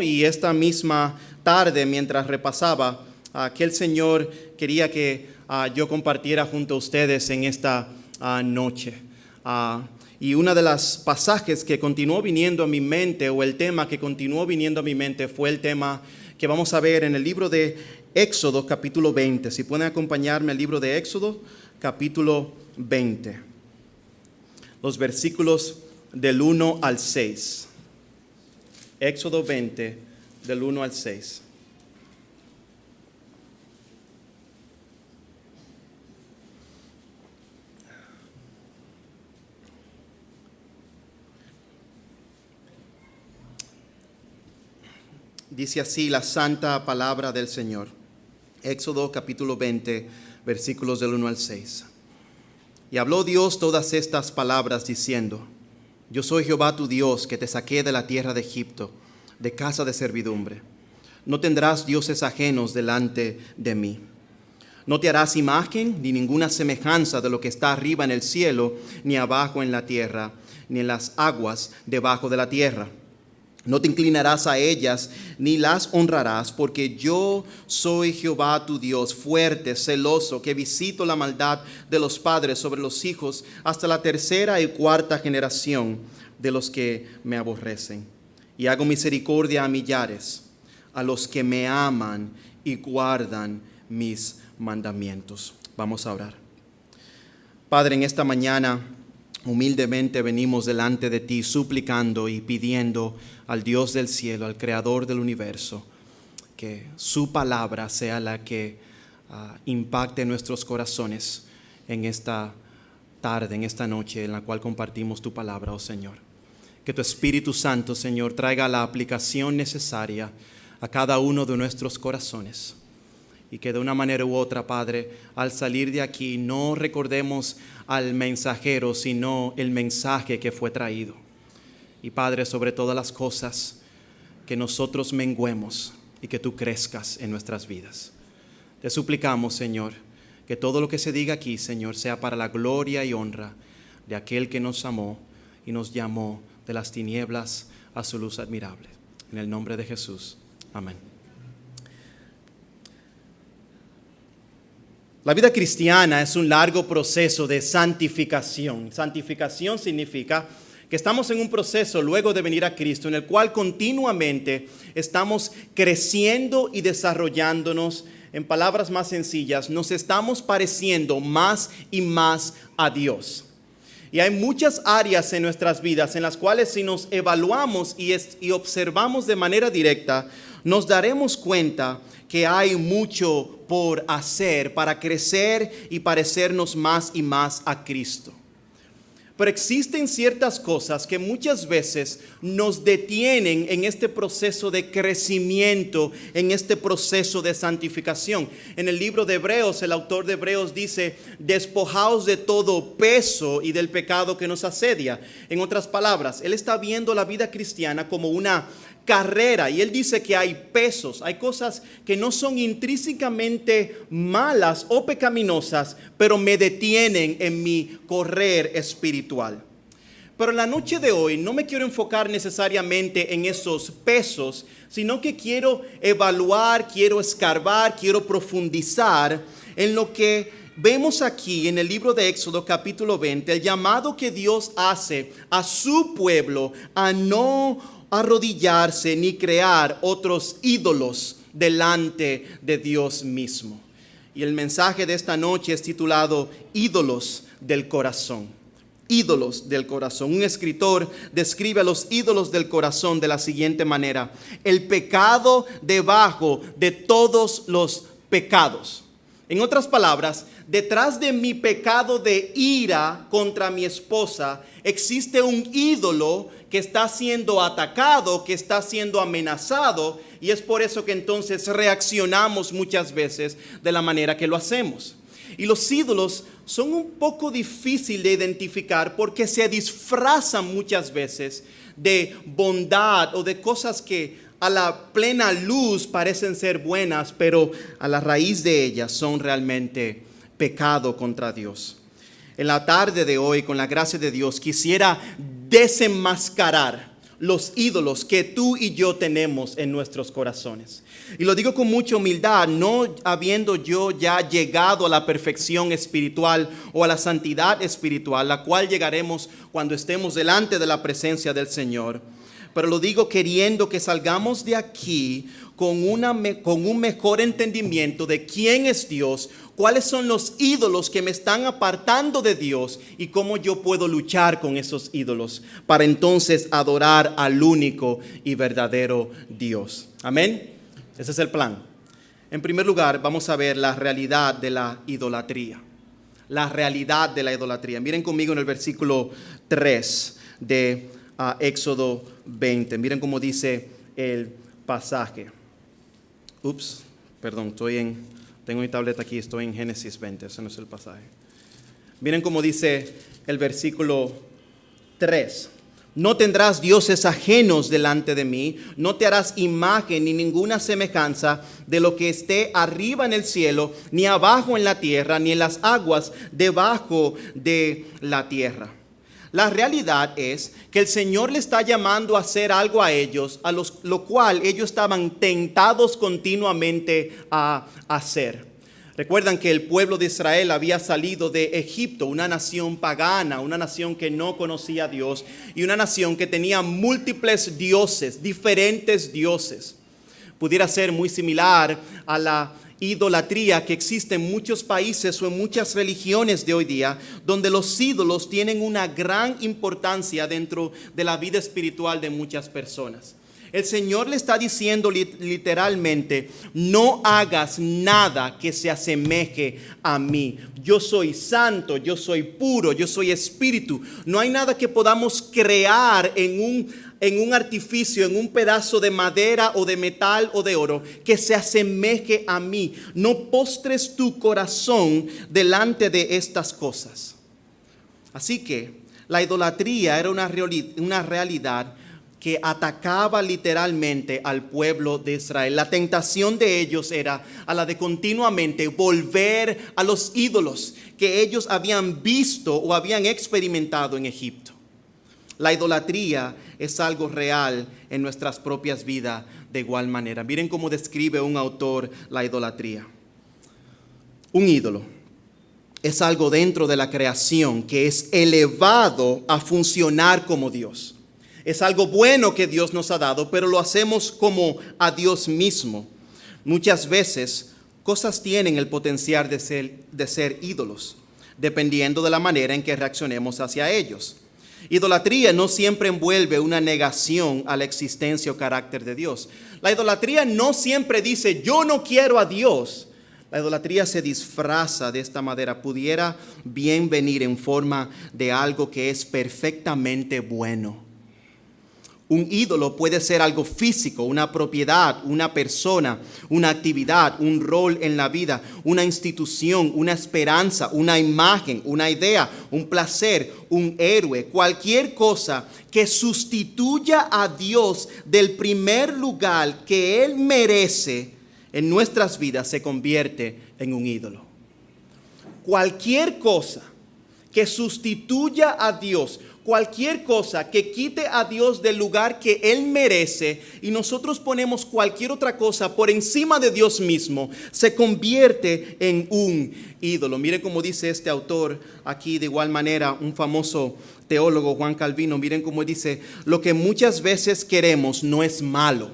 Y esta misma tarde, mientras repasaba, que el Señor quería que yo compartiera junto a ustedes en esta noche. Y una de las pasajes que continuó viniendo a mi mente, o el tema que continuó viniendo a mi mente, fue el tema que vamos a ver en el libro de Éxodo, capítulo 20. Si pueden acompañarme al libro de Éxodo, capítulo 20. Los versículos del 1 al 6. Éxodo 20, del 1 al 6. Dice así la santa palabra del Señor. Éxodo capítulo 20, versículos del 1 al 6. Y habló Dios todas estas palabras diciendo: Yo soy Jehová tu Dios, que te saqué de la tierra de Egipto, de casa de servidumbre. No tendrás dioses ajenos delante de mí. No te harás imagen ni ninguna semejanza de lo que está arriba en el cielo, ni abajo en la tierra, ni en las aguas debajo de la tierra. No te inclinarás a ellas, ni las honrarás, porque yo soy Jehová tu Dios, fuerte, celoso, que visito la maldad de los padres sobre los hijos, hasta la tercera y cuarta generación de los que me aborrecen. Y hago misericordia a millares, a los que me aman y guardan mis mandamientos. Vamos a orar. Padre, en esta mañana humildemente venimos delante de ti suplicando y pidiendo al Dios del cielo, al Creador del universo, que su palabra sea la que impacte nuestros corazones en esta tarde, en esta noche en la cual compartimos tu palabra, oh Señor. Que tu Espíritu Santo, Señor, traiga la aplicación necesaria a cada uno de nuestros corazones. Y que de una manera u otra, Padre, al salir de aquí no recordemos al mensajero, sino el mensaje que fue traído. Y Padre, sobre todas las cosas, que nosotros menguemos y que tú crezcas en nuestras vidas. Te suplicamos, Señor, que todo lo que se diga aquí, Señor, sea para la gloria y honra de aquel que nos amó y nos llamó de las tinieblas a su luz admirable. En el nombre de Jesús. Amén. La vida cristiana es un largo proceso de santificación. Santificación significa que estamos en un proceso luego de venir a Cristo en el cual continuamente estamos creciendo y desarrollándonos. En palabras más sencillas, nos estamos pareciendo más y más a Dios. Y hay muchas áreas en nuestras vidas en las cuales si nos evaluamos y observamos de manera directa, nos daremos cuenta que hay mucho por hacer para crecer y parecernos más y más a Cristo. Pero existen ciertas cosas que muchas veces nos detienen en este proceso de crecimiento, en este proceso de santificación. En el libro de Hebreos, el autor de Hebreos dice: despojaos de todo peso y del pecado que nos asedia. En otras palabras, él está viendo la vida cristiana como una carrera, y él dice que hay pesos, hay cosas que no son intrínsecamente malas o pecaminosas, pero me detienen en mi correr espiritual. Pero en la noche de hoy no me quiero enfocar necesariamente en esos pesos, sino que quiero evaluar, quiero escarbar, quiero profundizar en lo que vemos aquí en el libro de Éxodo capítulo 20, el llamado que Dios hace a su pueblo a no arrodillarse ni crear otros ídolos delante de Dios mismo. Y el mensaje de esta noche es titulado Ídolos del Corazón. Ídolos del corazón. Un escritor describe a los ídolos del corazón de la siguiente manera: el pecado debajo de todos los pecados. En otras palabras, detrás de mi pecado de ira contra mi esposa existe un ídolo que está siendo atacado, que está siendo amenazado, y es por eso que entonces reaccionamos muchas veces de la manera que lo hacemos. Y los ídolos son un poco difíciles de identificar porque se disfrazan muchas veces de bondad o de cosas que a la plena luz parecen ser buenas, pero a la raíz de ellas son realmente pecado contra Dios. En la tarde de hoy, con la gracia de Dios, quisiera desenmascarar los ídolos que tú y yo tenemos en nuestros corazones. Y lo digo con mucha humildad, no habiendo yo ya llegado a la perfección espiritual o a la santidad espiritual, la cual llegaremos cuando estemos delante de la presencia del Señor. Pero lo digo queriendo que salgamos de aquí con un mejor entendimiento de quién es Dios, cuáles son los ídolos que me están apartando de Dios y cómo yo puedo luchar con esos ídolos para entonces adorar al único y verdadero Dios. Amén. Ese es el plan. En primer lugar, vamos a ver la realidad de la idolatría. La realidad de la idolatría. Miren conmigo en el versículo 3 de Éxodo 20. Miren cómo dice el pasaje. Tengo mi tableta aquí, estoy en Génesis 20, ese no es el pasaje. Miren cómo dice el versículo 3. No tendrás dioses ajenos delante de mí, no te harás imagen ni ninguna semejanza de lo que esté arriba en el cielo, ni abajo en la tierra, ni en las aguas debajo de la tierra. La realidad es que el Señor le está llamando a hacer algo a ellos, lo cual ellos estaban tentados continuamente a hacer. Recuerdan que el pueblo de Israel había salido de Egipto, una nación pagana, una nación que no conocía a Dios y una nación que tenía múltiples dioses, diferentes dioses. Pudiera ser muy similar a la idolatría que existe en muchos países o en muchas religiones de hoy día, donde los ídolos tienen una gran importancia dentro de la vida espiritual de muchas personas. El Señor le está diciendo literalmente, no hagas nada que se asemeje a mí. Yo soy santo, yo soy puro, yo soy espíritu. No hay nada que podamos crear en un artificio, en un pedazo de madera o de metal o de oro que se asemeje a mí. No postres tu corazón delante de estas cosas. Así que la idolatría era una realidad que atacaba literalmente al pueblo de Israel. La tentación de ellos era a la de continuamente volver a los ídolos que ellos habían visto o habían experimentado en Egipto. La idolatría es algo real en nuestras propias vidas de igual manera. Miren cómo describe un autor la idolatría. Un ídolo es algo dentro de la creación que es elevado a funcionar como Dios. Es algo bueno que Dios nos ha dado, pero lo hacemos como a Dios mismo. Muchas veces cosas tienen el potencial de ser ídolos, dependiendo de la manera en que reaccionemos hacia ellos. Idolatría no siempre envuelve una negación a la existencia o carácter de Dios. La idolatría no siempre dice, yo no quiero a Dios. La idolatría se disfraza de esta manera. Pudiera bien venir en forma de algo que es perfectamente bueno. Un ídolo puede ser algo físico, una propiedad, una persona, una actividad, un rol en la vida, una institución, una esperanza, una imagen, una idea, un placer, un héroe, cualquier cosa que sustituya a Dios del primer lugar que Él merece en nuestras vidas se convierte en un ídolo. Cualquier cosa que sustituya a Dios, cualquier cosa que quite a Dios del lugar que Él merece y nosotros ponemos cualquier otra cosa por encima de Dios mismo, se convierte en un ídolo. Mire cómo dice este autor aquí de igual manera, un famoso teólogo, Juan Calvino. Miren cómo dice, lo que muchas veces queremos no es malo.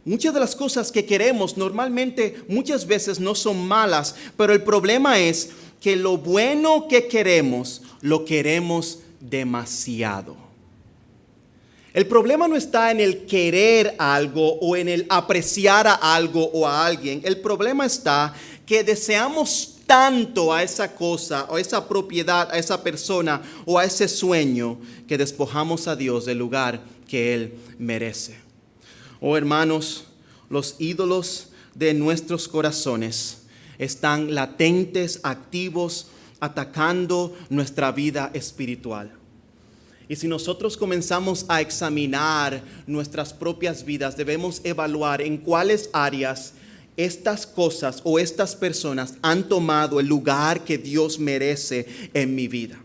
Muchas de las cosas que queremos normalmente muchas veces no son malas, pero el problema es que lo bueno que queremos, lo queremos demasiado. El problema no está en el querer algo o en el apreciar a algo o a alguien. El problema está que deseamos tanto a esa cosa o a esa propiedad, a esa persona o a ese sueño que despojamos a Dios del lugar que Él merece. Oh hermanos, los ídolos de nuestros corazones están latentes, activos, atacando nuestra vida espiritual. Y si nosotros comenzamos a examinar nuestras propias vidas, debemos evaluar en cuáles áreas estas cosas o estas personas han tomado el lugar que Dios merece en mi vida.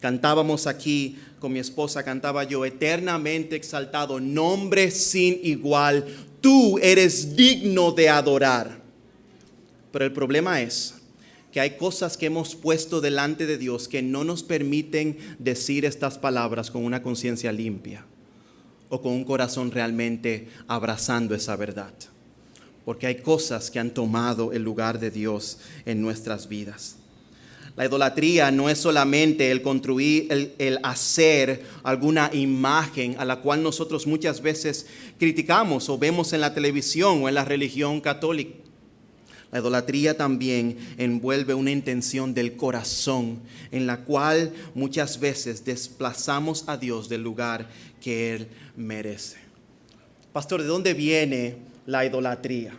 Cantábamos aquí con mi esposa cantaba yo, eternamente exaltado, nombre sin igual, tú eres digno de adorar. Pero el problema es que hay cosas que hemos puesto delante de Dios que no nos permiten decir estas palabras con una conciencia limpia o con un corazón realmente abrazando esa verdad. Porque hay cosas que han tomado el lugar de Dios en nuestras vidas. La idolatría no es solamente el construir, el hacer alguna imagen a la cual nosotros muchas veces criticamos o vemos en la televisión o en la religión católica. La idolatría también envuelve una intención del corazón en la cual muchas veces desplazamos a Dios del lugar que Él merece. Pastor, ¿de dónde viene la idolatría?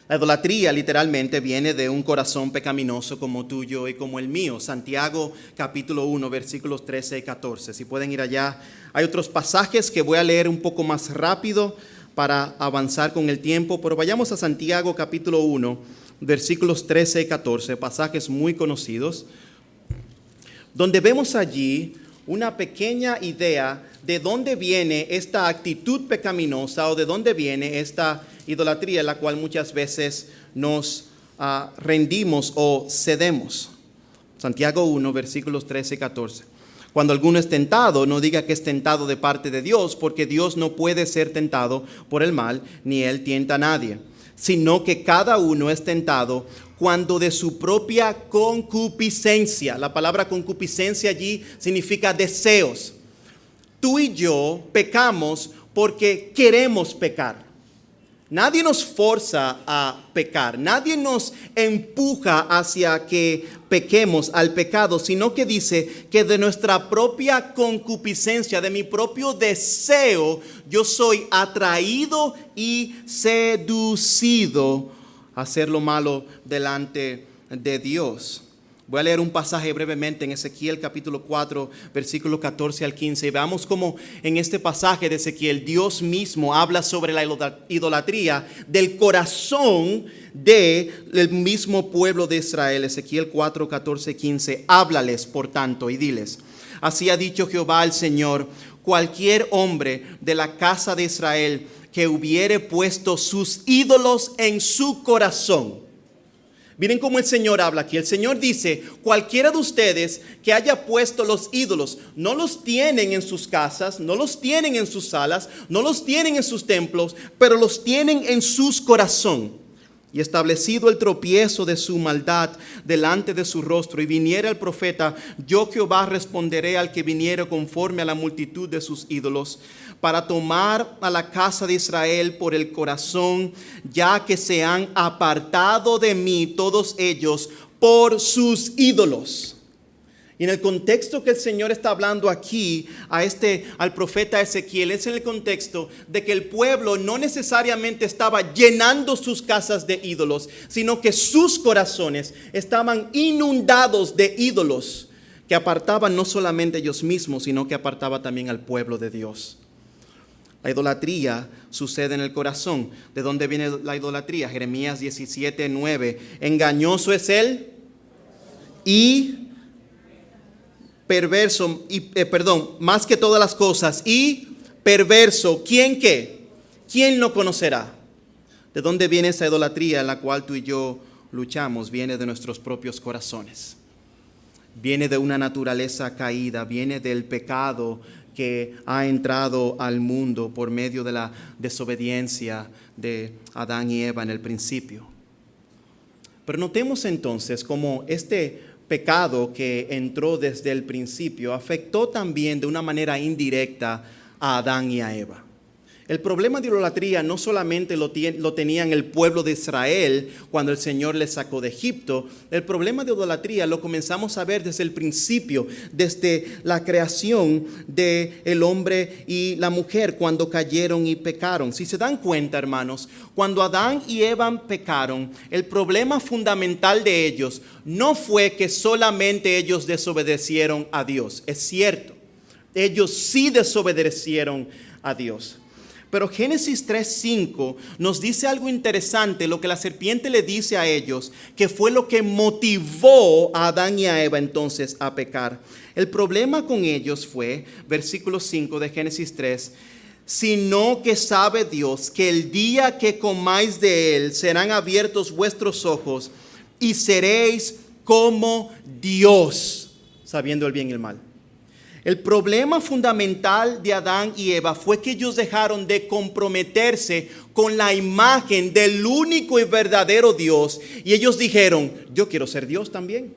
La idolatría literalmente viene de un corazón pecaminoso como tuyo y como el mío. Santiago capítulo 1 versículos 13 y 14. Si pueden ir allá. Hay otros pasajes que voy a leer un poco más rápido para avanzar con el tiempo, pero vayamos a Santiago capítulo 1, versículos 13 y 14, pasajes muy conocidos, donde vemos allí una pequeña idea de dónde viene esta actitud pecaminosa o de dónde viene esta idolatría, la cual muchas veces nos rendimos o cedemos. Santiago 1, versículos 13 y 14. Cuando alguno es tentado, no diga que es tentado de parte de Dios, porque Dios no puede ser tentado por el mal, ni Él tienta a nadie, sino que cada uno es tentado cuando de su propia concupiscencia, la palabra concupiscencia allí significa deseos. Tú y yo pecamos porque queremos pecar. Nadie nos forza a pecar, nadie nos empuja hacia que pequemos al pecado, sino que dice que de nuestra propia concupiscencia, de mi propio deseo, yo soy atraído y seducido a hacer lo malo delante de Dios. Voy a leer un pasaje brevemente en Ezequiel capítulo 4, versículo 14 al 15. Y veamos cómo en este pasaje de Ezequiel Dios mismo habla sobre la idolatría del corazón del mismo pueblo de Israel. Ezequiel 4, 14, 15. Háblales, por tanto, y diles: así ha dicho Jehová el Señor, cualquier hombre de la casa de Israel que hubiere puesto sus ídolos en su corazón. Miren cómo el Señor habla aquí. El Señor dice, cualquiera de ustedes que haya puesto los ídolos, no los tienen en sus casas, no los tienen en sus salas, no los tienen en sus templos, pero los tienen en sus corazones. Y establecido el tropiezo de su maldad delante de su rostro, y viniera el profeta, yo Jehová responderé al que viniere conforme a la multitud de sus ídolos, para tomar a la casa de Israel por el corazón, ya que se han apartado de mí todos ellos por sus ídolos. Y en el contexto que el Señor está hablando aquí al profeta Ezequiel, es en el contexto de que el pueblo no necesariamente estaba llenando sus casas de ídolos, sino que sus corazones estaban inundados de ídolos que apartaban no solamente ellos mismos, sino que apartaba también al pueblo de Dios. La idolatría sucede en el corazón. ¿De dónde viene la idolatría? Jeremías 17, 9. Engañoso es él y perverso, más que todas las cosas, y perverso. ¿Quién qué? ¿Quién lo conocerá? ¿De dónde viene esa idolatría en la cual tú y yo luchamos? Viene de nuestros propios corazones. Viene de una naturaleza caída, viene del pecado que ha entrado al mundo por medio de la desobediencia de Adán y Eva en el principio. Pero notemos entonces cómo este pecado que entró desde el principio afectó también de una manera indirecta a Adán y a Eva. El problema de idolatría no solamente lo tenían el pueblo de Israel cuando el Señor les sacó de Egipto. El problema de idolatría lo comenzamos a ver desde el principio, desde la creación del hombre y la mujer cuando cayeron y pecaron. Si se dan cuenta, hermanos, cuando Adán y Eva pecaron, el problema fundamental de ellos no fue que solamente ellos desobedecieron a Dios. Es cierto, ellos sí desobedecieron a Dios. Pero Génesis 3:5 nos dice algo interesante, lo que la serpiente le dice a ellos, que fue lo que motivó a Adán y a Eva entonces a pecar. El problema con ellos fue, versículo 5 de Génesis 3, sino que sabe Dios que el día que comáis de él serán abiertos vuestros ojos y seréis como Dios, sabiendo el bien y el mal. El problema fundamental de Adán y Eva fue que ellos dejaron de comprometerse con la imagen del único y verdadero Dios. Y ellos dijeron, yo quiero ser Dios también.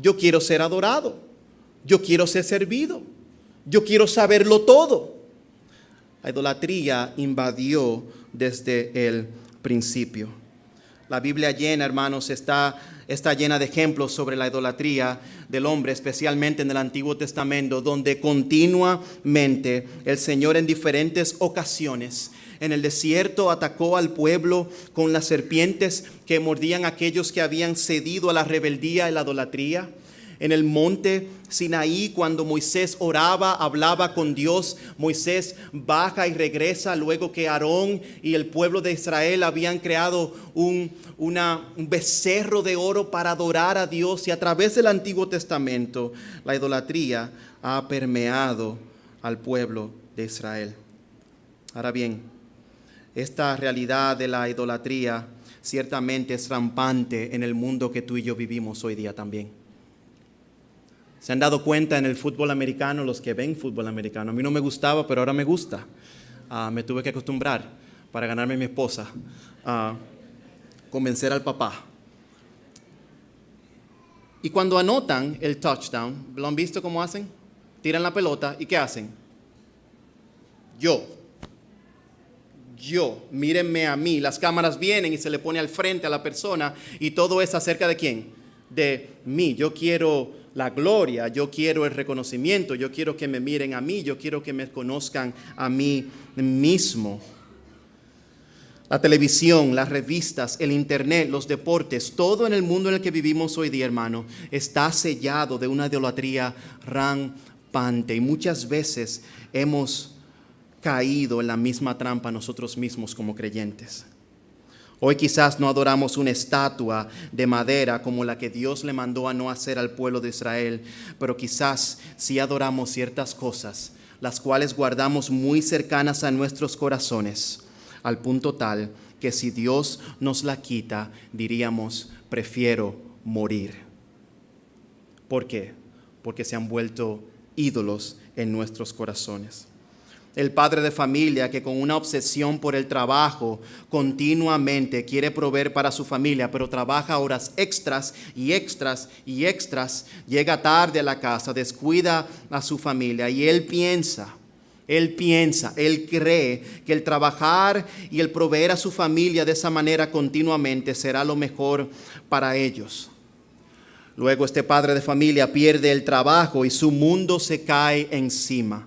Yo quiero ser adorado. Yo quiero ser servido. Yo quiero saberlo todo. La idolatría invadió desde el principio. La Biblia llena, hermanos, está llena de ejemplos sobre la idolatría del hombre, especialmente en el Antiguo Testamento, donde continuamente el Señor en diferentes ocasiones en el desierto atacó al pueblo con las serpientes que mordían a aquellos que habían cedido a la rebeldía y la idolatría. En el monte Sinaí, cuando Moisés oraba, hablaba con Dios, Moisés baja y regresa luego que Aarón y el pueblo de Israel habían creado un becerro de oro para adorar a Dios. Y a través del Antiguo Testamento, la idolatría ha permeado al pueblo de Israel. Ahora bien, esta realidad de la idolatría ciertamente es rampante en el mundo que tú y yo vivimos hoy día también. ¿Se han dado cuenta en el fútbol americano, los que ven fútbol americano? A mí no me gustaba, pero ahora me gusta. Me tuve que acostumbrar para ganarme a mi esposa, convencer al papá. Y cuando anotan el touchdown, ¿lo han visto cómo hacen? Tiran la pelota y ¿qué hacen? Yo, mírenme a mí. Las cámaras vienen y se le pone al frente a la persona y todo es acerca de ¿quién? De mí. Yo quiero la gloria, yo quiero el reconocimiento, yo quiero que me miren a mí, yo quiero que me conozcan a mí mismo. La televisión, las revistas, el internet, los deportes, todo en el mundo en el que vivimos hoy día, hermano, está sellado de una idolatría rampante. Y muchas veces hemos caído en la misma trampa nosotros mismos como creyentes. Hoy quizás no adoramos una estatua de madera como la que Dios le mandó a no hacer al pueblo de Israel, pero quizás sí adoramos ciertas cosas, las cuales guardamos muy cercanas a nuestros corazones, al punto tal que si Dios nos la quita, diríamos, prefiero morir. ¿Por qué? Porque se han vuelto ídolos en nuestros corazones. El padre de familia que con una obsesión por el trabajo continuamente quiere proveer para su familia, pero trabaja horas extras y extras y extras, llega tarde a la casa, descuida a su familia y él cree que el trabajar y el proveer a su familia de esa manera continuamente será lo mejor para ellos. Luego este padre de familia pierde el trabajo y su mundo se cae encima.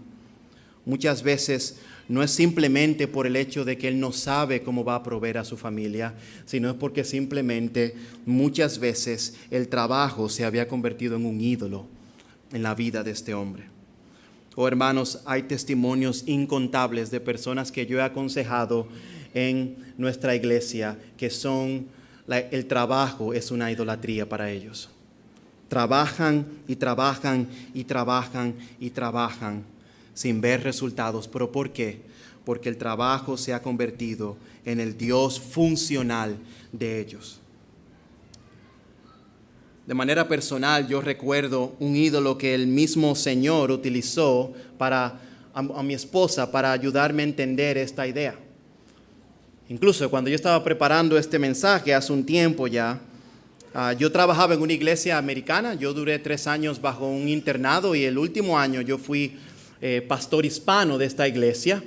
Muchas veces no es simplemente por el hecho de que él no sabe cómo va a proveer a su familia, sino es porque simplemente muchas veces el trabajo se había convertido en un ídolo en la vida de este hombre. Oh, hermanos, hay testimonios incontables de personas que yo he aconsejado en nuestra iglesia que el trabajo es una idolatría para ellos. Trabajan y trabajan y trabajan y trabajan sin ver resultados. ¿Pero por qué? Porque el trabajo se ha convertido en el Dios funcional de ellos. De manera personal, yo recuerdo un ídolo que el mismo Señor utilizó a mi esposa para ayudarme a entender esta idea. Incluso cuando yo estaba preparando este mensaje hace un tiempo ya, yo trabajaba en una iglesia americana. Yo duré 3 años bajo un internado y el último año yo fui pastor hispano de esta iglesia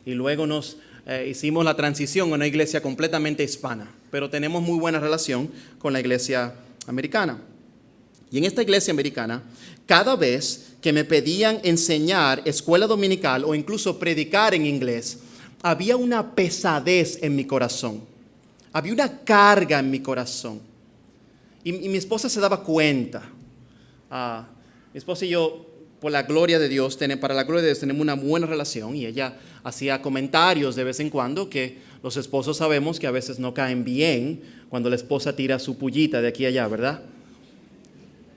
y luego nos hicimos la transición a una iglesia completamente hispana, pero tenemos muy buena relación con la iglesia americana. Y en esta iglesia americana, cada vez que me pedían enseñar escuela dominical o incluso predicar en inglés, había una pesadez en mi corazón, había una carga en mi corazón. Y mi esposa se daba cuenta. Mi esposa y yo por la gloria de Dios, para la gloria de Dios tenemos una buena relación, y ella hacía comentarios de vez en cuando que los esposos sabemos que a veces no caen bien cuando la esposa tira su pullita de aquí a allá, ¿verdad?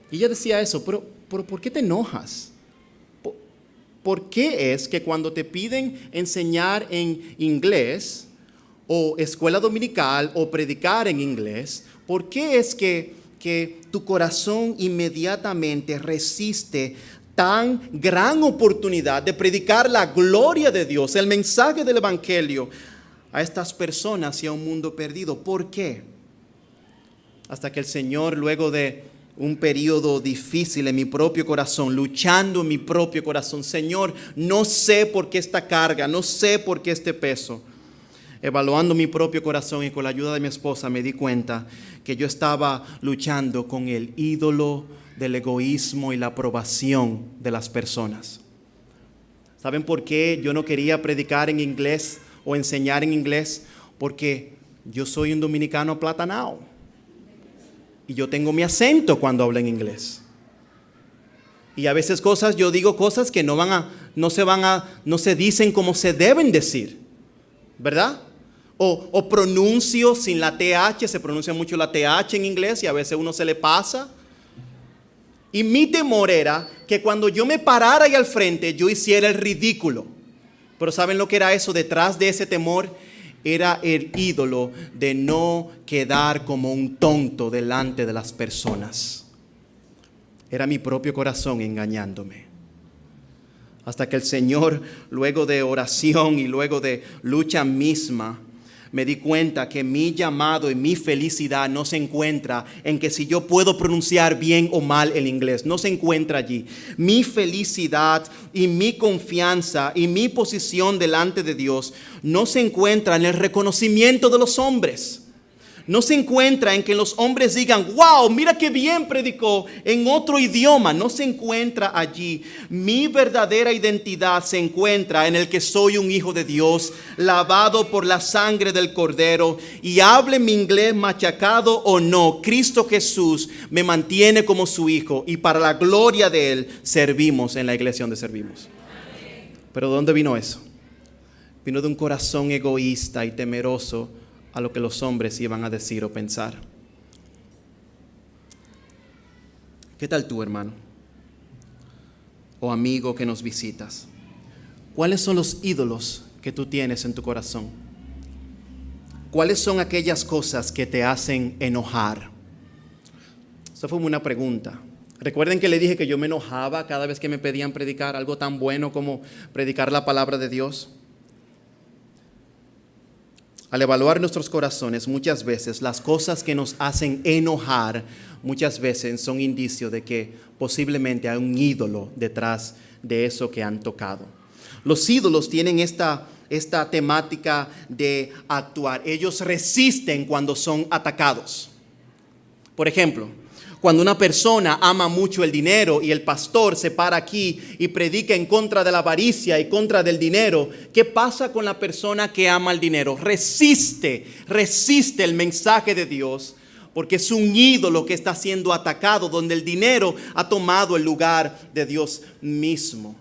Y ella decía eso, pero ¿por qué te enojas? ¿Por qué es que cuando te piden enseñar en inglés o escuela dominical o predicar en inglés, por qué es que tu corazón inmediatamente resiste tan gran oportunidad de predicar la gloria de Dios, el mensaje del evangelio a estas personas y a un mundo perdido? ¿Por qué? Hasta que el Señor, luego de un periodo difícil en mi propio corazón, luchando en mi propio corazón, Señor, no sé por qué esta carga, no sé por qué este peso. Evaluando mi propio corazón y con la ayuda de mi esposa me di cuenta que yo estaba luchando con el ídolo del egoísmo y la aprobación de las personas. ¿Saben por qué yo no quería predicar en inglés o enseñar en inglés? Porque yo soy un dominicano aplatanado y yo tengo mi acento cuando hablo en inglés. Y a veces yo digo cosas que no se dicen como se deben decir, ¿verdad? O pronuncio sin la TH, se pronuncia mucho la TH en inglés y a veces uno se le pasa. Y mi temor era que cuando yo me parara ahí al frente, yo hiciera el ridículo. Pero ¿saben lo que era eso? Detrás de ese temor era el ídolo de no quedar como un tonto delante de las personas. Era mi propio corazón engañándome. Hasta que el Señor, luego de oración y luego de lucha misma, me di cuenta que mi llamado y mi felicidad no se encuentra en que si yo puedo pronunciar bien o mal el inglés, no se encuentra allí. Mi felicidad y mi confianza y mi posición delante de Dios no se encuentra en el reconocimiento de los hombres. No se encuentra en que los hombres digan, wow, mira qué bien predicó en otro idioma. No se encuentra allí. Mi verdadera identidad se encuentra en el que soy un hijo de Dios, lavado por la sangre del Cordero, y hable mi inglés machacado o no, Cristo Jesús me mantiene como su hijo, y para la gloria de Él servimos en la iglesia donde servimos. Pero ¿de dónde vino eso? Vino de un corazón egoísta y temeroso a lo que los hombres iban a decir o pensar. ¿Qué tal tú, hermano? O amigo que nos visitas. ¿Cuáles son los ídolos que tú tienes en tu corazón? ¿Cuáles son aquellas cosas que te hacen enojar? Esa fue una pregunta. Recuerden que le dije que yo me enojaba cada vez que me pedían predicar algo tan bueno como predicar la palabra de Dios. Al evaluar nuestros corazones, muchas veces las cosas que nos hacen enojar, muchas veces son indicios de que posiblemente hay un ídolo detrás de eso que han tocado. Los ídolos tienen esta temática de actuar. Ellos resisten cuando son atacados. Por ejemplo, cuando una persona ama mucho el dinero y el pastor se para aquí y predica en contra de la avaricia y contra del dinero, ¿qué pasa con la persona que ama el dinero? Resiste el mensaje de Dios porque es un ídolo que está siendo atacado, donde el dinero ha tomado el lugar de Dios mismo.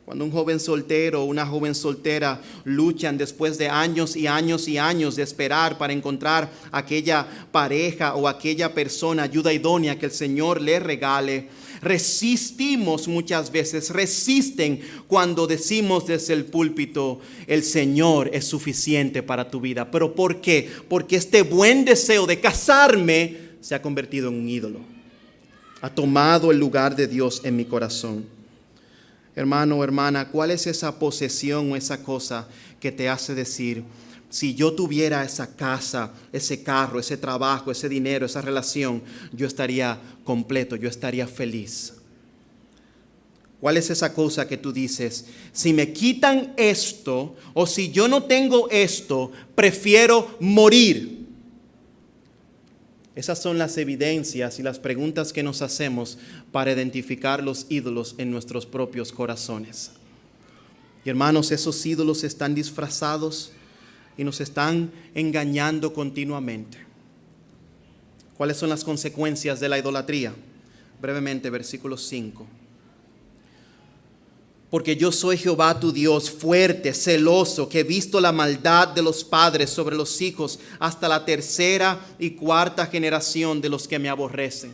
Cuando un joven soltero o una joven soltera luchan después de años y años y años de esperar para encontrar aquella pareja o aquella persona, ayuda idónea que el Señor le regale, resistimos muchas veces, resisten cuando decimos desde el púlpito, el Señor es suficiente para tu vida. ¿Pero por qué? Porque este buen deseo de casarme se ha convertido en un ídolo. Ha tomado el lugar de Dios en mi corazón. Hermano o hermana, ¿cuál es esa posesión o esa cosa que te hace decir, si yo tuviera esa casa, ese carro, ese trabajo, ese dinero, esa relación, yo estaría completo, yo estaría feliz? ¿Cuál es esa cosa que tú dices, si me quitan esto o si yo no tengo esto, prefiero morir? Esas son las evidencias y las preguntas que nos hacemos para identificar los ídolos en nuestros propios corazones. Y hermanos, esos ídolos están disfrazados y nos están engañando continuamente. ¿Cuáles son las consecuencias de la idolatría? Brevemente, versículo 5. Porque yo soy Jehová tu Dios, fuerte, celoso, que he visto la maldad de los padres sobre los hijos hasta la tercera y cuarta generación de los que me aborrecen.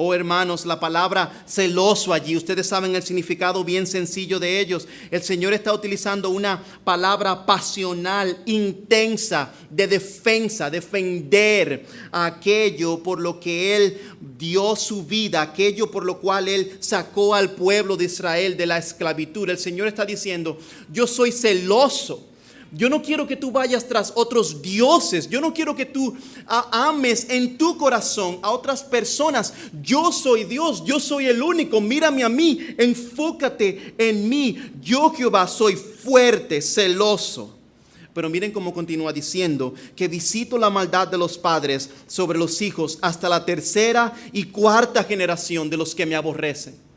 Oh hermanos, la palabra celoso allí, ustedes saben el significado bien sencillo de ellos. El Señor está utilizando una palabra pasional, intensa, de defensa, defender aquello por lo que Él dio su vida, aquello por lo cual Él sacó al pueblo de Israel de la esclavitud. El Señor está diciendo, yo soy celoso. Yo no quiero que tú vayas tras otros dioses. Yo no quiero que tú ames en tu corazón a otras personas. Yo soy Dios, yo soy el único. Mírame a mí, enfócate en mí. Yo, Jehová, soy fuerte, celoso. Pero miren cómo continúa diciendo que visito la maldad de los padres sobre los hijos hasta la tercera y cuarta generación de los que me aborrecen.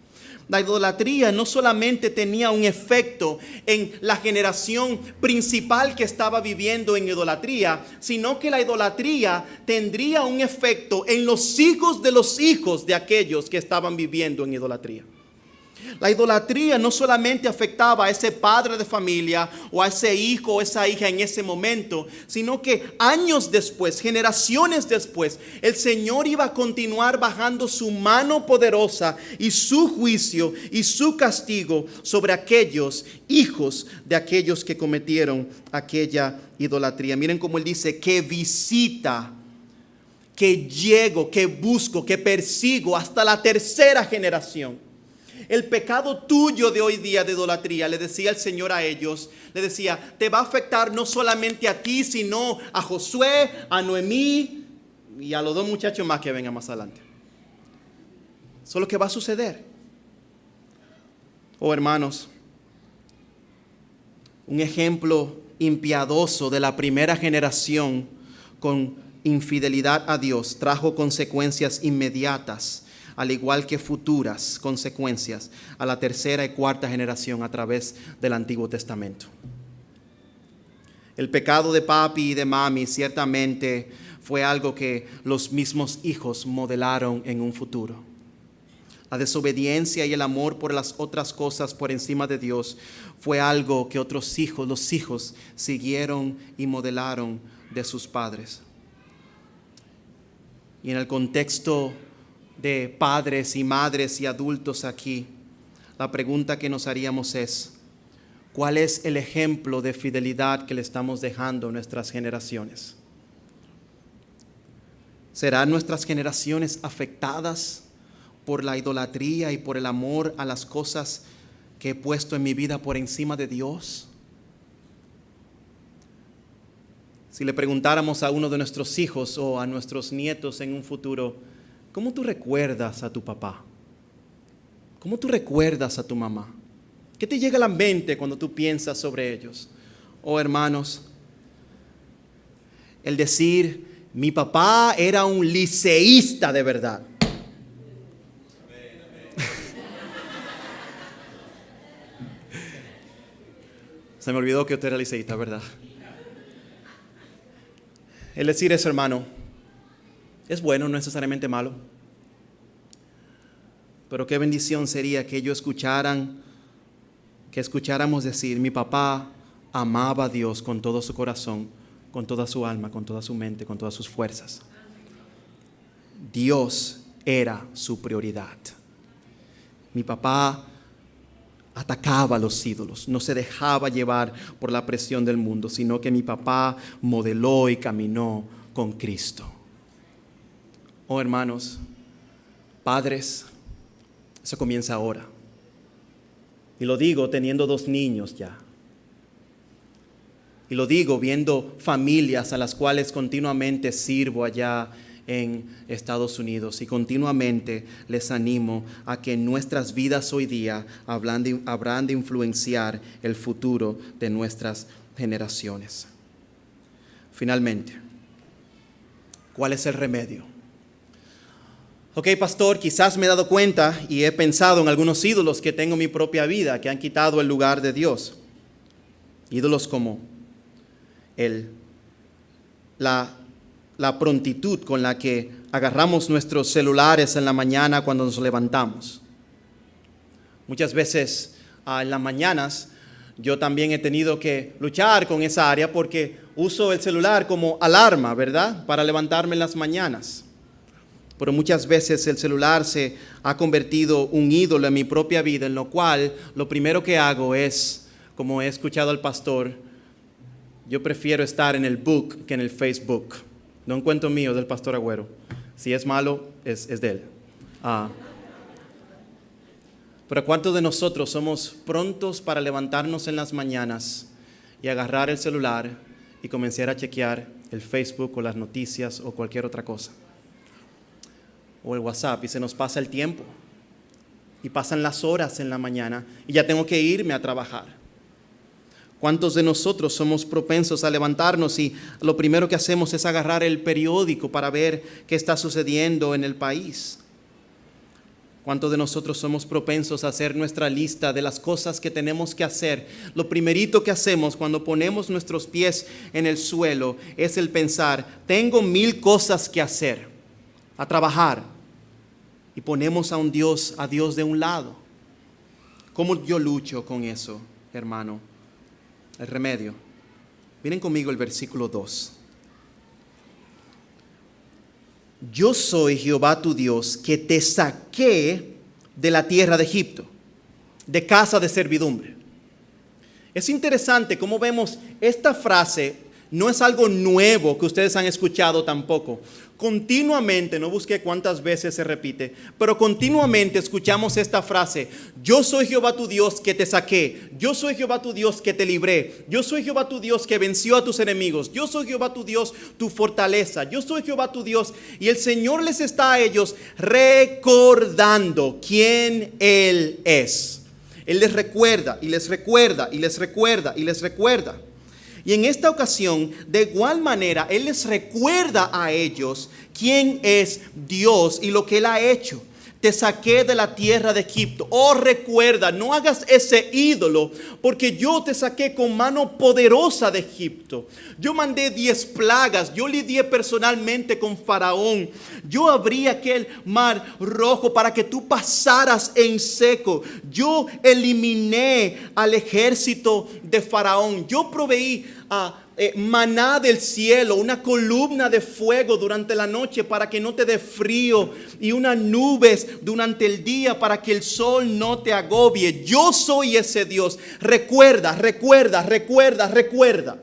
La idolatría no solamente tenía un efecto en la generación principal que estaba viviendo en idolatría, sino que la idolatría tendría un efecto en los hijos de aquellos que estaban viviendo en idolatría. La idolatría no solamente afectaba a ese padre de familia o a ese hijo o esa hija en ese momento, sino que años después, generaciones después, el Señor iba a continuar bajando su mano poderosa y su juicio y su castigo sobre aquellos hijos de aquellos que cometieron aquella idolatría. Miren cómo Él dice que visita, que llego, que busco, que persigo hasta la tercera generación. El pecado tuyo de hoy día de idolatría, le decía el Señor a ellos, le decía, te va a afectar no solamente a ti, sino a Josué, a Noemí y a los dos muchachos más que vengan más adelante. Eso es lo que va a suceder. Oh hermanos, un ejemplo impiadoso de la primera generación con infidelidad a Dios trajo consecuencias inmediatas, al igual que futuras consecuencias a la tercera y cuarta generación a través del Antiguo Testamento. El pecado de papi y de mami ciertamente fue algo que los mismos hijos modelaron en un futuro. La desobediencia y el amor por las otras cosas por encima de Dios fue algo que otros hijos, los hijos, siguieron y modelaron de sus padres. Y en el contexto de padres y madres y adultos aquí, la pregunta que nos haríamos es, ¿cuál es el ejemplo de fidelidad que le estamos dejando a nuestras generaciones? ¿Serán nuestras generaciones afectadas por la idolatría y por el amor a las cosas que he puesto en mi vida por encima de Dios? Si le preguntáramos a uno de nuestros hijos o a nuestros nietos en un futuro, ¿cómo tú recuerdas a tu papá? ¿Cómo tú recuerdas a tu mamá? ¿Qué te llega a la mente cuando tú piensas sobre ellos? Oh hermanos, el decir, mi papá era un liceísta de verdad. Se me olvidó que usted era liceísta, ¿verdad? El decir eso, hermano, es bueno, no necesariamente malo. Pero qué bendición sería que ellos escucháramos decir, mi papá amaba a Dios con todo su corazón, con toda su alma, con toda su mente, con todas sus fuerzas. Dios era su prioridad. Mi papá atacaba a los ídolos, no se dejaba llevar por la presión del mundo, sino que mi papá modeló y caminó con Cristo. Oh hermanos, padres, eso comienza ahora. Y lo digo teniendo 2 niños ya. Y lo digo viendo familias a las cuales continuamente sirvo allá en Estados Unidos. Y continuamente les animo a que en nuestras vidas hoy día habrán de influenciar el futuro de nuestras generaciones. Finalmente, ¿cuál es el remedio? Ok, pastor, quizás me he dado cuenta y he pensado en algunos ídolos que tengo en mi propia vida que han quitado el lugar de Dios. Ídolos como la prontitud con la que agarramos nuestros celulares en la mañana cuando nos levantamos. Muchas veces en las mañanas, yo también he tenido que luchar con esa área porque uso el celular como alarma, ¿verdad? Para levantarme en las mañanas. Pero muchas veces el celular se ha convertido un ídolo en mi propia vida, en lo cual lo primero que hago es, como he escuchado al pastor, yo prefiero estar en el book que en el Facebook. No un cuento mío del pastor Agüero. Si es malo, es de él. Pero ¿cuántos de nosotros somos prontos para levantarnos en las mañanas y agarrar el celular y comenzar a chequear el Facebook o las noticias o cualquier otra cosa? O el WhatsApp, y se nos pasa el tiempo. Y pasan las horas en la mañana y ya tengo que irme a trabajar. ¿Cuántos de nosotros somos propensos a levantarnos y lo primero que hacemos es agarrar el periódico para ver qué está sucediendo en el país? ¿Cuántos de nosotros somos propensos a hacer nuestra lista de las cosas que tenemos que hacer? Lo primerito que hacemos cuando ponemos nuestros pies en el suelo es el pensar, tengo 1000 cosas que hacer, a trabajar. Y ponemos a Dios de un lado. ¿Cómo yo lucho con eso, hermano? El remedio. Miren conmigo el versículo 2. Yo soy Jehová tu Dios, que te saqué de la tierra de Egipto, de casa de servidumbre. Es interesante cómo vemos esta frase, no es algo nuevo que ustedes han escuchado tampoco. Continuamente, no busqué cuántas veces se repite, pero continuamente escuchamos esta frase: yo soy Jehová tu Dios que te saqué, yo soy Jehová tu Dios que te libré, yo soy Jehová tu Dios que venció a tus enemigos, yo soy Jehová tu Dios, tu fortaleza, yo soy Jehová tu Dios. Y el Señor les está a ellos recordando quién Él es. Él les recuerda y les recuerda y les recuerda y les recuerda. Y en esta ocasión, de igual manera, Él les recuerda a ellos quién es Dios y lo que Él ha hecho. Te saqué de la tierra de Egipto. Oh, recuerda, no hagas ese ídolo, porque yo te saqué con mano poderosa de Egipto. Yo mandé 10 plagas, yo lidié personalmente con Faraón. Yo abrí aquel mar rojo para que tú pasaras en seco. Yo eliminé al ejército de Faraón. Yo proveí maná del cielo, una columna de fuego durante la noche para que no te dé frío, y unas nubes durante el día para que el sol no te agobie. Yo soy ese Dios. Recuerda, recuerda, recuerda, recuerda.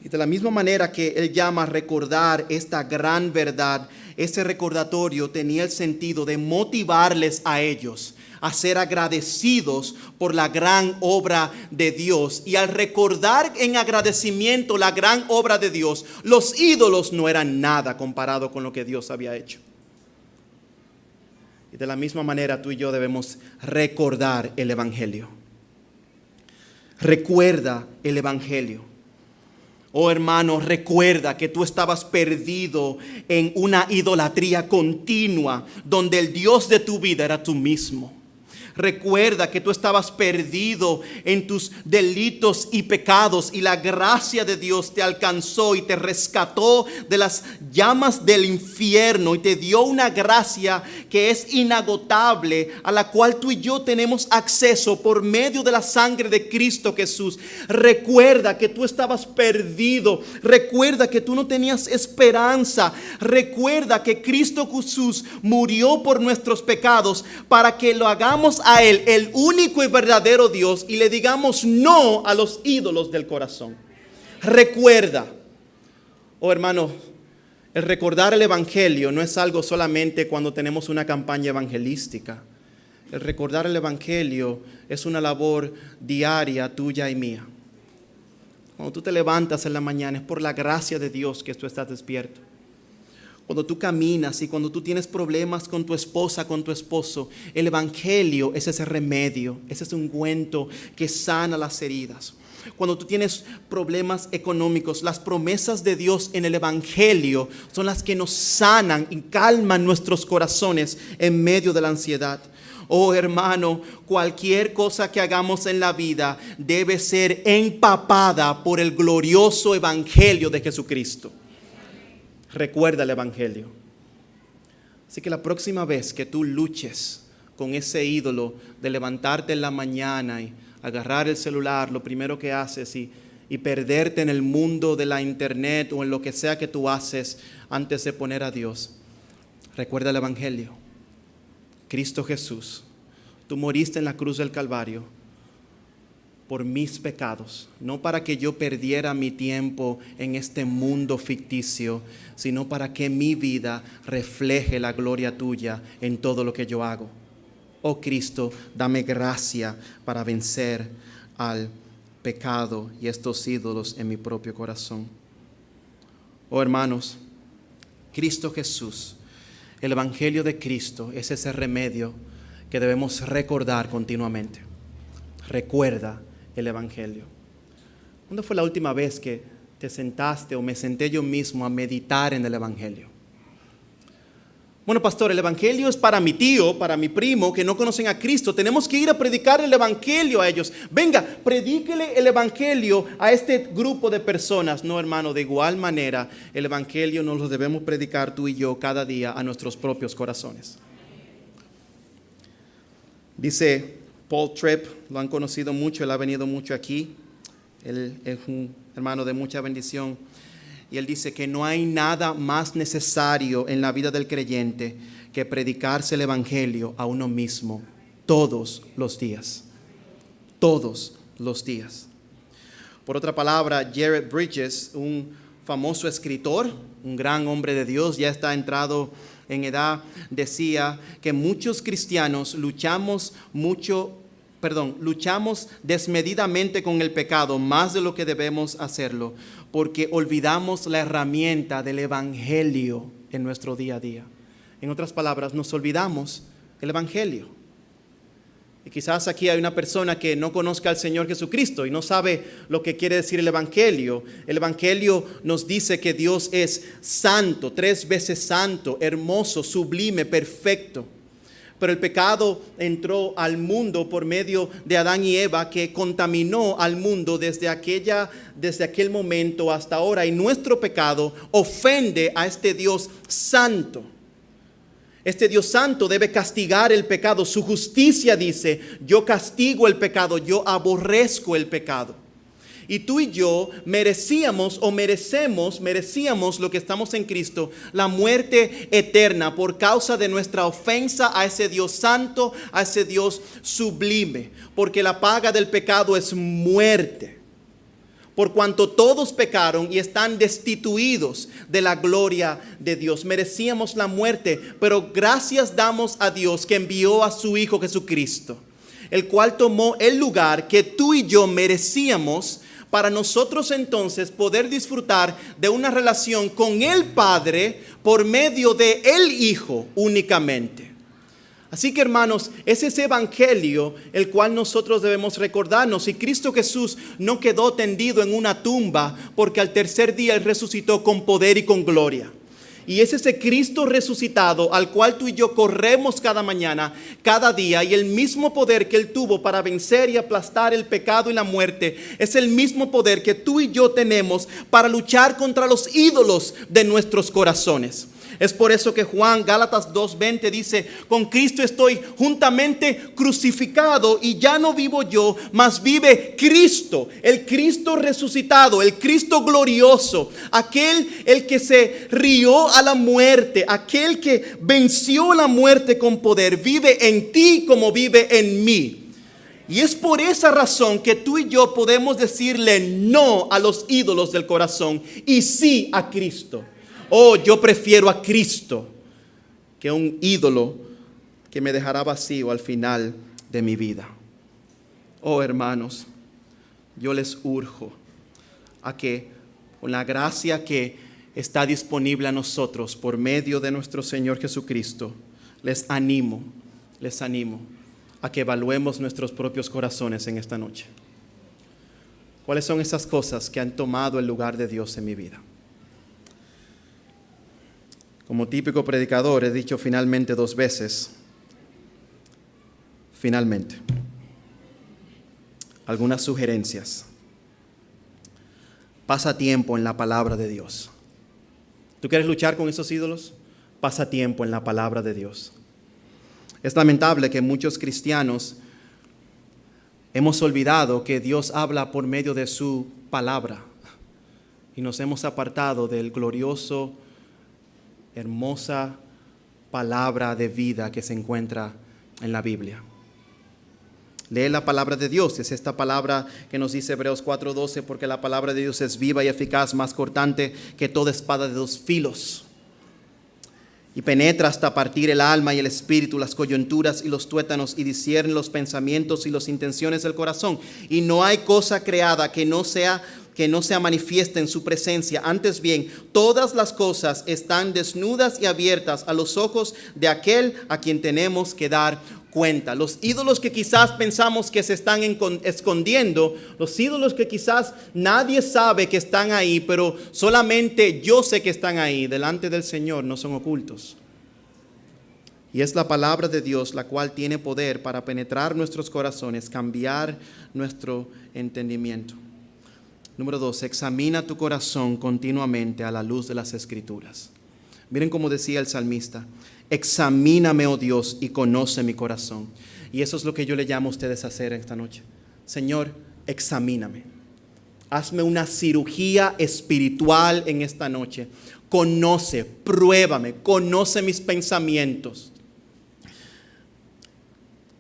Y de la misma manera que Él llama a recordar esta gran verdad, ese recordatorio tenía el sentido de motivarles a ellos a ser agradecidos por la gran obra de Dios. Y al recordar en agradecimiento la gran obra de Dios, los ídolos no eran nada comparado con lo que Dios había hecho. Y de la misma manera tú y yo debemos recordar el Evangelio. Recuerda el Evangelio. Oh hermano, recuerda que tú estabas perdido en una idolatría continua, donde el Dios de tu vida era tú mismo. Recuerda que tú estabas perdido en tus delitos y pecados, y la gracia de Dios te alcanzó y te rescató de las llamas del infierno y te dio una gracia que es inagotable, a la cual tú y yo tenemos acceso por medio de la sangre de Cristo Jesús. Recuerda que tú estabas perdido. Recuerda que tú no tenías esperanza. Recuerda que Cristo Jesús murió por nuestros pecados para que lo hagamos a Él, el único y verdadero Dios, y le digamos no a los ídolos del corazón. Recuerda, oh hermano, el recordar el Evangelio no es algo solamente cuando tenemos una campaña evangelística. El recordar el Evangelio es una labor diaria tuya y mía. Cuando tú te levantas en la mañana es por la gracia de Dios que tú estás despierto. Cuando tú caminas y cuando tú tienes problemas con tu esposa, con tu esposo, el Evangelio es ese remedio, ese es un ungüento que sana las heridas. Cuando tú tienes problemas económicos, las promesas de Dios en el Evangelio son las que nos sanan y calman nuestros corazones en medio de la ansiedad. Oh hermano, cualquier cosa que hagamos en la vida debe ser empapada por el glorioso Evangelio de Jesucristo. Recuerda el Evangelio. Así que la próxima vez que tú luches con ese ídolo de levantarte en la mañana y agarrar el celular, lo primero que haces y perderte en el mundo de la internet o en lo que sea que tú haces antes de poner a Dios. Recuerda el Evangelio. Cristo Jesús, tú moriste en la cruz del Calvario por mis pecados, no para que yo perdiera mi tiempo en este mundo ficticio, sino para que mi vida refleje la gloria tuya en todo lo que yo hago. Oh Cristo, dame gracia para vencer al pecado y estos ídolos en mi propio corazón. Oh hermanos, Cristo Jesús, el Evangelio de Cristo es ese remedio que debemos recordar continuamente. Recuerda el Evangelio. ¿Cuándo fue la última vez que te sentaste o me senté yo mismo a meditar en el Evangelio? Bueno, pastor, el Evangelio es para mi tío, para mi primo que no conocen a Cristo. Tenemos que ir a predicar el Evangelio a ellos. Venga, predíquele el Evangelio a este grupo de personas. No, hermano, de igual manera, el Evangelio nos lo debemos predicar tú y yo cada día a nuestros propios corazones. Dice Paul Tripp, lo han conocido mucho, él ha venido mucho aquí. Él es un hermano de mucha bendición. Y él dice que no hay nada más necesario en la vida del creyente que predicarse el Evangelio a uno mismo todos los días. Todos los días. Por otra palabra, Jared Bridges, un famoso escritor, un gran hombre de Dios, ya está entrado en edad, decía que muchos cristianos luchamos desmedidamente con el pecado, más de lo que debemos hacerlo, porque olvidamos la herramienta del Evangelio en nuestro día a día. En otras palabras, nos olvidamos el Evangelio. Y quizás aquí hay una persona que no conozca al Señor Jesucristo y no sabe lo que quiere decir el Evangelio. El Evangelio nos dice que Dios es santo, 3 veces santo, hermoso, sublime, perfecto. Pero el pecado entró al mundo por medio de Adán y Eva, que contaminó al mundo desde aquel momento hasta ahora. Y nuestro pecado ofende a este Dios santo. Este Dios santo debe castigar el pecado. Su justicia dice: yo castigo el pecado, yo aborrezco el pecado. Y tú y yo merecíamos lo que estamos en Cristo, la muerte eterna por causa de nuestra ofensa a ese Dios santo, a ese Dios sublime. Porque la paga del pecado es muerte. Por cuanto todos pecaron y están destituidos de la gloria de Dios. Merecíamos la muerte, pero gracias damos a Dios que envió a su Hijo Jesucristo, el cual tomó el lugar que tú y yo merecíamos, para nosotros entonces poder disfrutar de una relación con el Padre por medio de el Hijo únicamente. Así que, hermanos, es ese Evangelio el cual nosotros debemos recordarnos. Y Cristo Jesús no quedó tendido en una tumba, porque al tercer día Él resucitó con poder y con gloria. Y es ese Cristo resucitado al cual tú y yo corremos cada mañana, cada día. Y el mismo poder que Él tuvo para vencer y aplastar el pecado y la muerte es el mismo poder que tú y yo tenemos para luchar contra los ídolos de nuestros corazones. Es por eso que Gálatas 2:20 dice: con Cristo estoy juntamente crucificado y ya no vivo yo, mas vive Cristo, el Cristo resucitado, el Cristo glorioso, el que se rió a la muerte, aquel que venció la muerte con poder, vive en ti como vive en mí. Y es por esa razón que tú y yo podemos decirle no a los ídolos del corazón y sí a Cristo. Oh, yo prefiero a Cristo que un ídolo que me dejará vacío al final de mi vida. Oh, hermanos, yo les urjo a que con la gracia que está disponible a nosotros por medio de nuestro Señor Jesucristo, les animo a que evaluemos nuestros propios corazones en esta noche. ¿Cuáles son esas cosas que han tomado el lugar de Dios en mi vida? Como típico predicador he dicho finalmente 2 veces. Finalmente. Algunas sugerencias. Pasa tiempo en la palabra de Dios. ¿Tú quieres luchar con esos ídolos? Pasa tiempo en la palabra de Dios. Es lamentable que muchos cristianos hemos olvidado que Dios habla por medio de su palabra y nos hemos apartado del glorioso, hermosa palabra de vida que se encuentra en la Biblia. Lee la palabra de Dios, es esta palabra que nos dice Hebreos 4:12, porque la palabra de Dios es viva y eficaz, más cortante que toda espada de dos filos, y penetra hasta partir el alma y el espíritu, las coyunturas y los tuétanos, y discierne los pensamientos y las intenciones del corazón. Y no hay cosa creada que no sea manifiesta en su presencia. Antes bien, todas las cosas están desnudas y abiertas a los ojos de aquel a quien tenemos que dar cuenta. Los ídolos que quizás pensamos que se están escondiendo, los ídolos que quizás nadie sabe que están ahí, pero solamente yo sé que están ahí, delante del Señor no son ocultos. Y es la palabra de Dios la cual tiene poder para penetrar nuestros corazones, cambiar nuestro entendimiento. Número 2, examina tu corazón continuamente a la luz de las Escrituras. Miren cómo decía el salmista: examíname, oh Dios, y conoce mi corazón. Y eso es lo que yo le llamo a ustedes a hacer esta noche. Señor, examíname. Hazme una cirugía espiritual en esta noche. Conoce, pruébame, conoce mis pensamientos.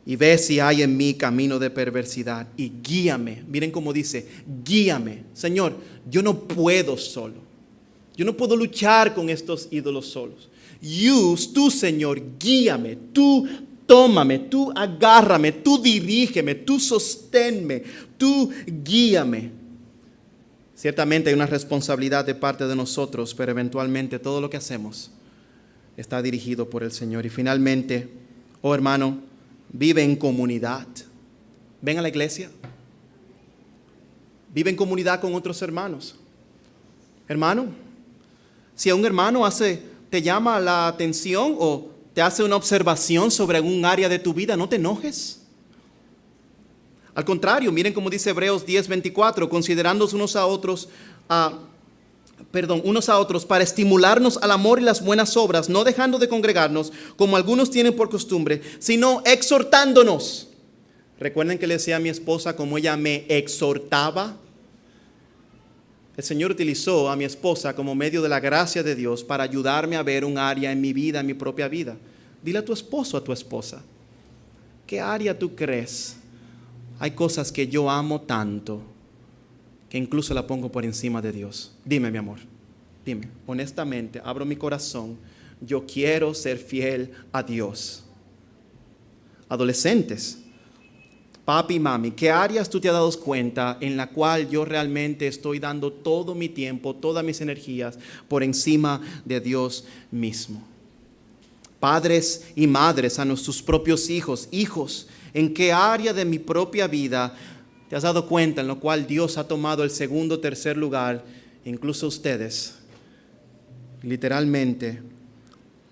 Y ve si hay en mí camino de perversidad y guíame. Miren cómo dice, guíame. Señor, yo no puedo solo. Yo no puedo luchar con estos ídolos solos. Tú, Señor, guíame. Tú tómame, tú agárrame, tú dirígeme, tú sosténme, tú guíame. Ciertamente hay una responsabilidad de parte de nosotros, pero eventualmente todo lo que hacemos está dirigido por el Señor. Y finalmente, oh hermano, vive en comunidad. Ven a la iglesia. Vive en comunidad con otros hermanos. Hermano, si a un hermano te llama la atención o te hace una observación sobre algún área de tu vida, no te enojes. Al contrario, miren cómo dice Hebreos 10:24, considerándonos unos a otros para estimularnos al amor y las buenas obras, no dejando de congregarnos como algunos tienen por costumbre, sino exhortándonos. Recuerden que le decía a mi esposa como ella me exhortaba. El Señor utilizó a mi esposa como medio de la gracia de Dios para ayudarme a ver un área en mi vida, en mi propia vida. Dile a tu esposo, a tu esposa, ¿qué área tú crees? Hay cosas que yo amo tanto que incluso la pongo por encima de Dios. Dime, mi amor, dime, honestamente, abro mi corazón, yo quiero ser fiel a Dios. Adolescentes, papi y mami, ¿qué áreas tú te has dado cuenta en la cual yo realmente estoy dando todo mi tiempo, todas mis energías por encima de Dios mismo? Padres y madres, a nuestros propios hijos, ¿en qué área de mi propia vida te has dado cuenta en lo cual Dios ha tomado el segundo, tercer lugar? Incluso ustedes, literalmente,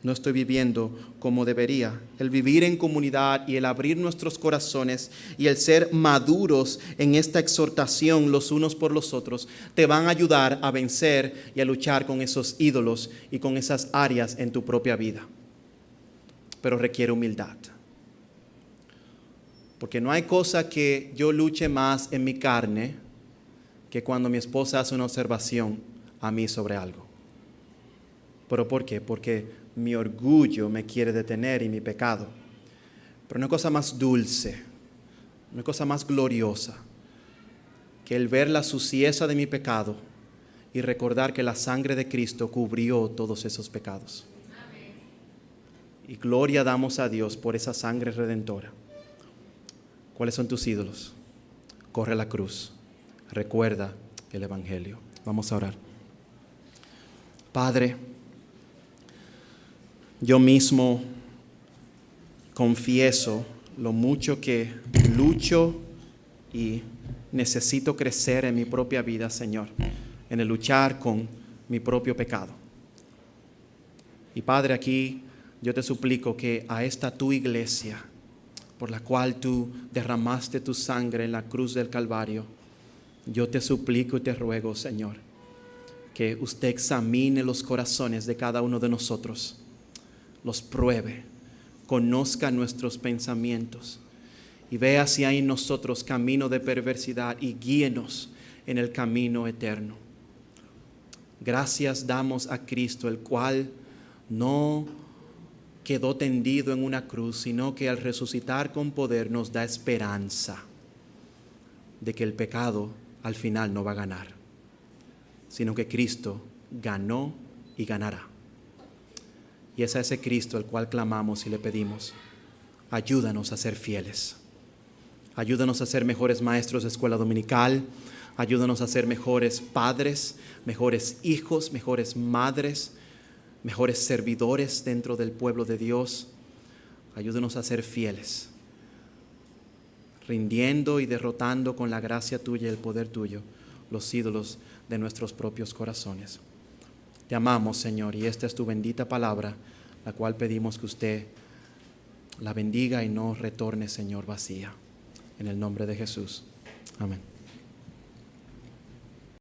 no estoy viviendo como debería. El vivir en comunidad y el abrir nuestros corazones y el ser maduros en esta exhortación los unos por los otros te van a ayudar a vencer y a luchar con esos ídolos y con esas áreas en tu propia vida. Pero requiere humildad. Porque no hay cosa que yo luche más en mi carne que cuando mi esposa hace una observación a mí sobre algo. ¿Pero por qué? Porque mi orgullo me quiere detener y mi pecado. Pero no hay cosa más dulce, no hay cosa más gloriosa que el ver la suciedad de mi pecado y recordar que la sangre de Cristo cubrió todos esos pecados. Amén. Y gloria damos a Dios por esa sangre redentora. ¿Cuáles son tus ídolos? Corre a la cruz. Recuerda el Evangelio. Vamos a orar. Padre, yo mismo confieso lo mucho que lucho y necesito crecer en mi propia vida, Señor, en el luchar con mi propio pecado. Y Padre, aquí yo te suplico que a esta tu iglesia, por la cual tú derramaste tu sangre en la cruz del Calvario, yo te suplico y te ruego, Señor, que usted examine los corazones de cada uno de nosotros, los pruebe, conozca nuestros pensamientos y vea si hay en nosotros camino de perversidad y guíenos en el camino eterno. Gracias damos a Cristo, el cual no quedó tendido en una cruz, sino que al resucitar con poder nos da esperanza de que el pecado al final no va a ganar, sino que Cristo ganó y ganará. Y es a ese Cristo al cual clamamos y le pedimos: ayúdanos a ser fieles. Ayúdanos a ser mejores maestros de escuela dominical. Ayúdanos a ser mejores padres, mejores hijos, mejores madres, mejores servidores dentro del pueblo de Dios. Ayúdanos a ser fieles, rindiendo y derrotando con la gracia tuya y el poder tuyo los ídolos de nuestros propios corazones. Te amamos, Señor, y esta es tu bendita palabra, la cual pedimos que usted la bendiga y no retorne, Señor, vacía. En el nombre de Jesús. Amén.